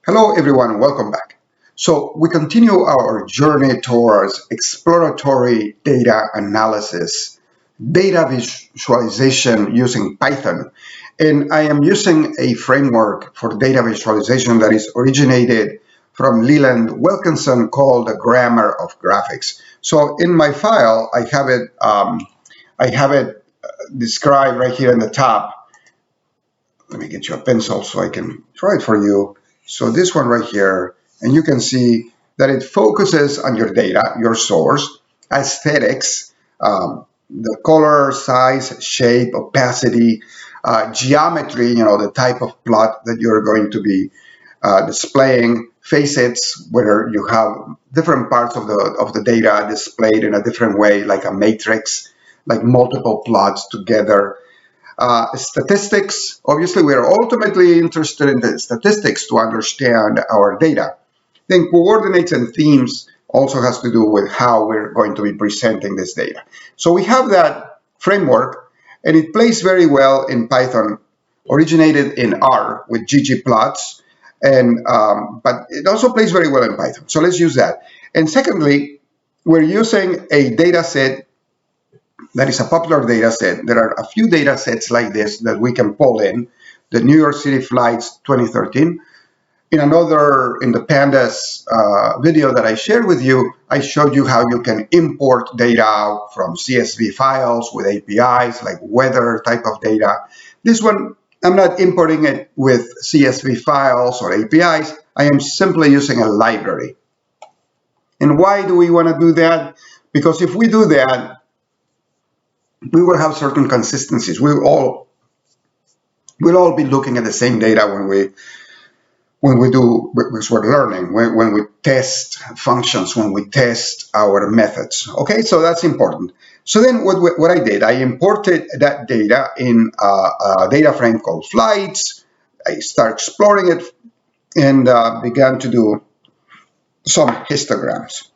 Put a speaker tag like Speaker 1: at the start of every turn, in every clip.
Speaker 1: Hello everyone, welcome back. So we continue our journey towards exploratory data analysis, data visualization using Python. And I am using a framework for data visualization that is originated from Leland Wilkinson called the Grammar of Graphics. So in my file, I have it described right here in the top. Let me get you a pencil so I can draw it for you. So this one right here, and you can see that it focuses on your data, your source, aesthetics, the color, size, shape, opacity, geometry, the type of plot that you're going to be displaying, facets, whether you have different parts of the data displayed in a different way, like a matrix, like multiple plots together. Statistics, obviously, we're ultimately interested in the statistics to understand our data. Then coordinates and themes also has to do with how we're going to be presenting this data. So we have that framework, and it plays very well in Python, originated in R with ggplots, and but it also plays very well in Python. So let's use that. And secondly, we're using a data set that is a popular data set. There are a few data sets like this that we can pull in. The New York City flights 2013. In the Pandas video that I shared with you, I showed you how you can import data from CSV files with APIs, like weather type of data. This one, I'm not importing it with CSV files or APIs. I am simply using a library. And why do we want to do that? Because if we do that, we will have certain consistencies. We'll all be looking at the same data when we do, because we're learning, when we test functions, when we test our methods. Okay, so that's important. So then what I did, I imported that data in a data frame called flights. I started exploring it and began to do some histograms.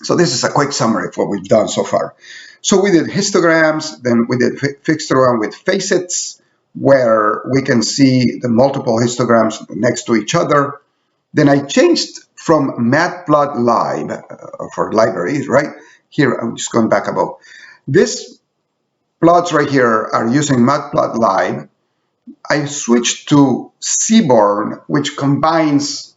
Speaker 1: So this is a quick summary of what we've done so far. So we did histograms, then we did histogram with facets, where we can see the multiple histograms next to each other. Then I changed from Matplotlib for libraries, right? Here, I'm just going back above. These plots right here are using Matplotlib. I switched to Seaborn, which combines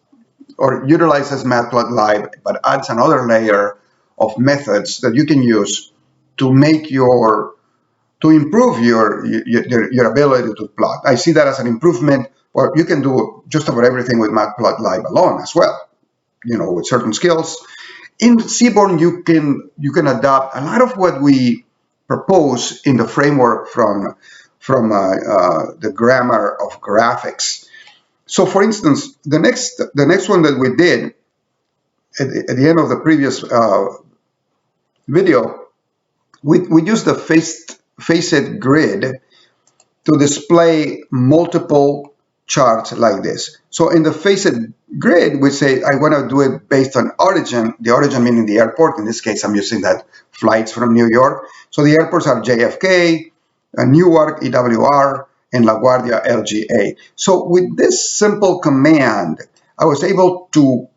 Speaker 1: or utilizes Matplotlib, but adds another layer of methods that you can use to improve your ability to plot. I see that as an improvement. Well, you can do just about everything with Matplotlib alone as well, with certain skills. In Seaborn, you can adopt a lot of what we propose in the framework from the grammar of graphics. So, for instance, the next one that we did at the end of the previous video, we used the Facet grid to display multiple charts like this. So in the Facet grid, we say I want to do it based on origin, the origin meaning the airport. In this case, I'm using that flights from New York. So the airports are JFK, Newark, EWR, and LaGuardia, LGA. So with this simple command, I was able to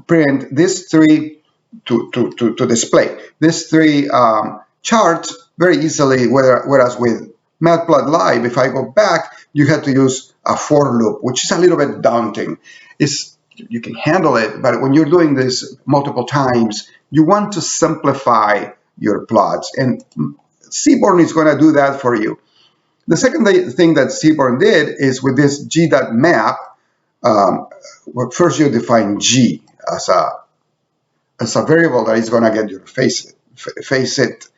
Speaker 1: print these three, to display these three charts very easily, whereas with Matplotlib, if I go back, you had to use a for loop, which is a little bit daunting. You can handle it, but when you're doing this multiple times, you want to simplify your plots, and Seaborn is going to do that for you. The second thing that Seaborn did is with this g.map, first you define g as a variable that is going to get your facet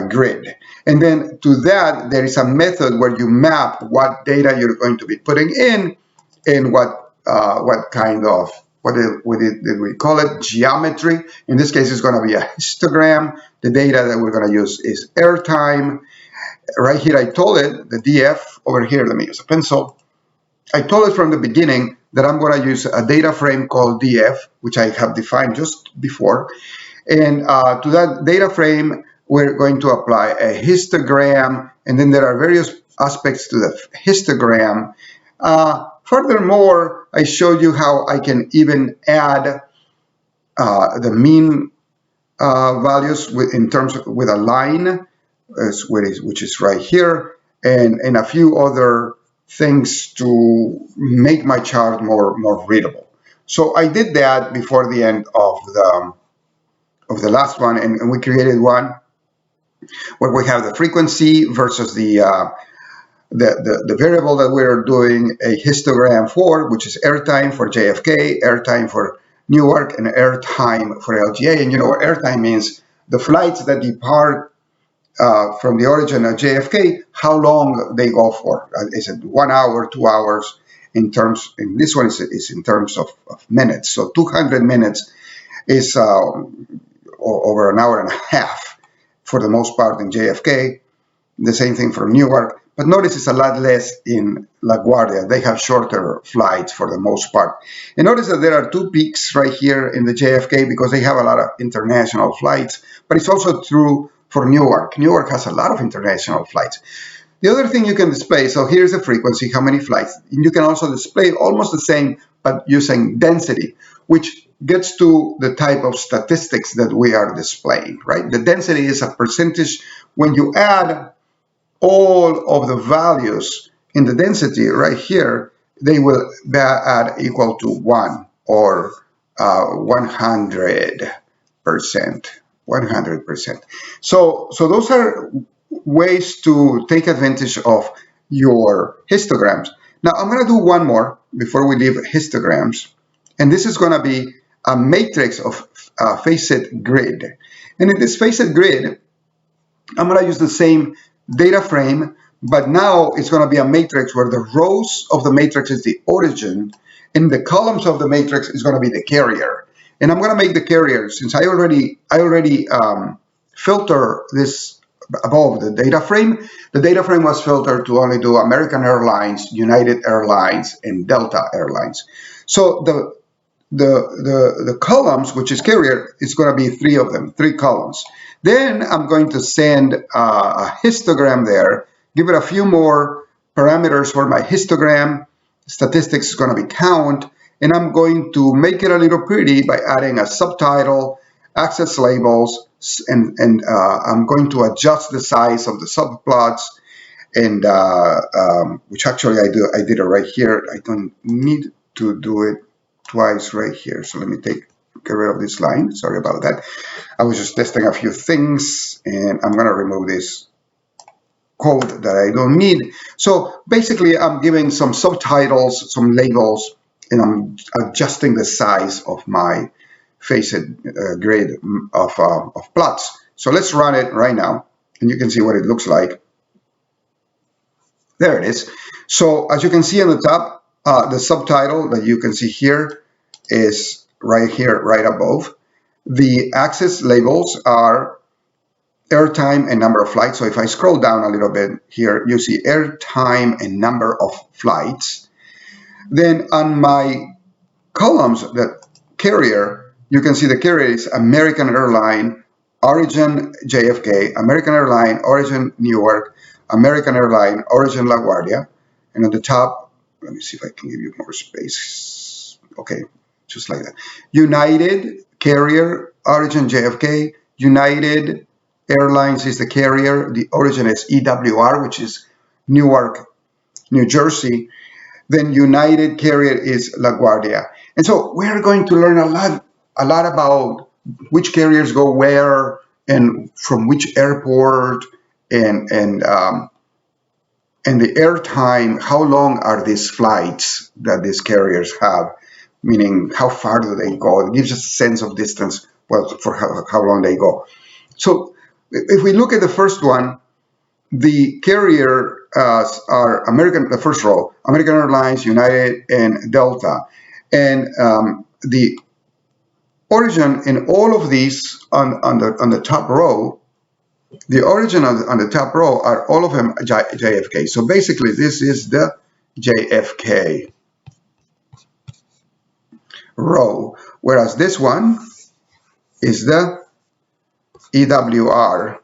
Speaker 1: grid. And then to that, there is a method where you map what data you're going to be putting in and what kind of, what did we call it? Geometry. In this case, it's going to be a histogram. The data that we're going to use is airtime. Right here, I told it, the df, over here, let me use a pencil. I told it from the beginning that I'm going to use a data frame called df, which I have defined just before. And to that data frame, we're going to apply a histogram, and then there are various aspects to the histogram. Furthermore, I showed you how I can even add the mean values in terms of, with a line, which is right here, and a few other things to make my chart more readable. So I did that before the end of the last one, and we created one where we have the frequency versus the variable that we're doing a histogram for, which is airtime for JFK, airtime for Newark, and airtime for LGA. And you know what airtime means? The flights that depart from the origin of JFK, how long they go for. Is it 1 hour, 2 hours? In this one is in terms of minutes. So 200 minutes is over an hour and a half for the most part in JFK. The same thing for Newark. But notice it's a lot less in LaGuardia. They have shorter flights for the most part. And notice that there are two peaks right here in the JFK because they have a lot of international flights. But it's also true for Newark. Newark has a lot of international flights. The other thing you can display, so here's the frequency, how many flights. And you can also display almost the same, but using density, which gets to the type of statistics that we are displaying, right? The density is a percentage. When you add all of the values in the density right here, they will add equal to 1 or 100%. 100%. So those are ways to take advantage of your histograms. Now I'm going to do one more before we leave histograms, and this is going to be a matrix of Facet grid. And in this Facet grid, I'm going to use the same data frame, but now it's going to be a matrix where the rows of the matrix is the origin, and the columns of the matrix is going to be the carrier. And I'm going to make the carrier, since I already filter this above the data frame. The data frame was filtered to only do American Airlines, United Airlines, and Delta Airlines. So the columns, which is carrier, is going to be 3 of them, 3 columns. Then I'm going to send a histogram there, give it a few more parameters for my histogram. Statistics is going to be count, and I'm going to make it a little pretty by adding a subtitle, access labels, and I'm going to adjust the size of the subplots, and which actually I did it right here. I don't need to do it twice right here. So let me get rid of this line. Sorry about that. I was just testing a few things, and I'm going to remove this code that I don't need. So basically, I'm giving some subtitles, some labels, and I'm adjusting the size of my Facet grid of plots. So let's run it right now, and you can see what it looks like. There it is. So as you can see on the top, the subtitle that you can see here is right here, right above. The access labels are airtime and number of flights. So if I scroll down a little bit here, you see airtime and number of flights. Then on my columns, the carrier, you can see the carrier is American Airline, origin JFK, American Airline, origin Newark, American Airline, origin LaGuardia. And at the top, let me see if I can give you more space. Okay, just like that. United carrier, origin JFK, United Airlines is the carrier. The origin is EWR, which is Newark, New Jersey. Then United carrier is LaGuardia. And so we're going to learn a lot about which carriers go where and from which airport, and the airtime, how long are these flights that these carriers have, meaning how far do they go. It gives us a sense of distance, well, for how long they go. So if we look at the first one, the carrier are American, the first row, American Airlines, United, and Delta. And the origin in all of these on the top row, the origin on the top row are all of them JFK. So basically, this is the JFK row, whereas this one is the EWR,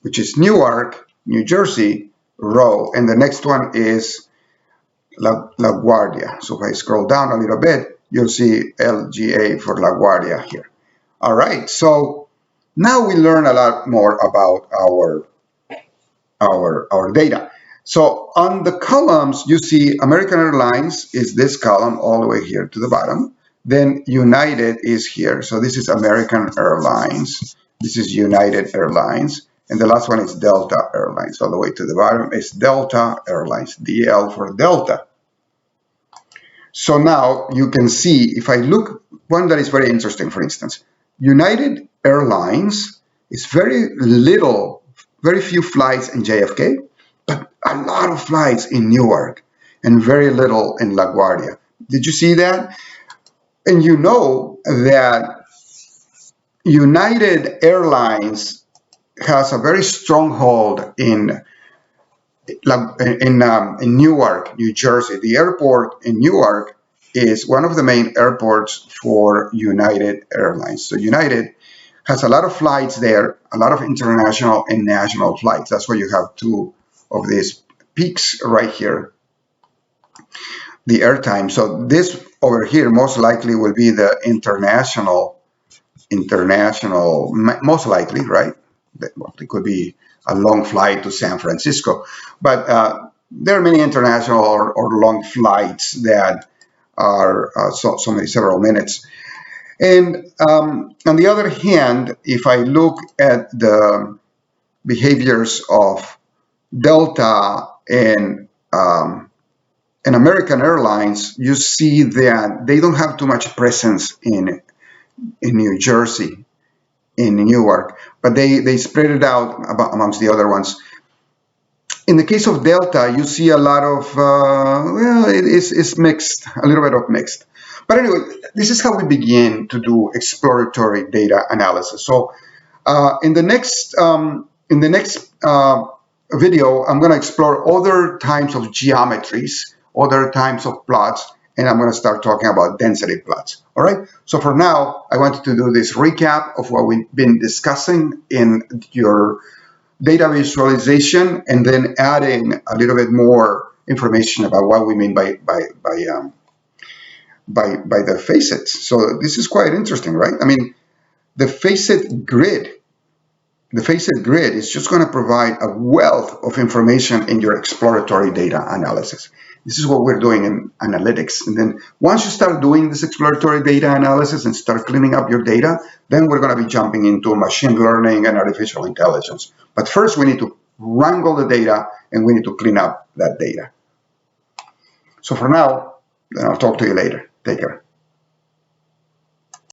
Speaker 1: which is Newark, New Jersey row, and the next one is LaGuardia. So if I scroll down a little bit, you'll see LGA for LaGuardia here. All right, so now we learn a lot more about our data. So on the columns, you see American Airlines is this column all the way here to the bottom. Then United is here. So this is American Airlines. This is United Airlines. And the last one is Delta Airlines. All the way to the bottom is Delta Airlines, DL for Delta. So now you can see, if I look, one that is very interesting, for instance, United Airlines is very few flights in JFK, but a lot of flights in Newark and very little in LaGuardia. Did you see that? And you know that United Airlines has a very strong hold in Newark, New Jersey. The airport in Newark is one of the main airports for United Airlines. So United has a lot of flights there, a lot of international and national flights. That's why you have two of these peaks right here, the airtime. So this over here most likely will be the international, most likely, right? Well, it could be a long flight to San Francisco, but there are many international or long flights that are several minutes. And on the other hand, if I look at the behaviors of Delta and American Airlines, you see that they don't have too much presence in New Jersey, in Newark, but they spread it out amongst the other ones. In the case of Delta, you see a lot of, well, it's mixed, a little bit of mixed. But anyway, this is how we begin to do exploratory data analysis. So in the next video, I'm going to explore other types of geometries, other types of plots, and I'm going to start talking about density plots. All right. So for now, I wanted to do this recap of what we've been discussing in your data visualization, and then adding a little bit more information about what we mean by the facets. So this is quite interesting, right? I mean, the Facet grid is just going to provide a wealth of information in your exploratory data analysis. This is what we're doing in analytics. And then once you start doing this exploratory data analysis and start cleaning up your data, then we're going to be jumping into machine learning and artificial intelligence. But first, we need to wrangle the data and we need to clean up that data. So for now, then I'll talk to you later. Take care.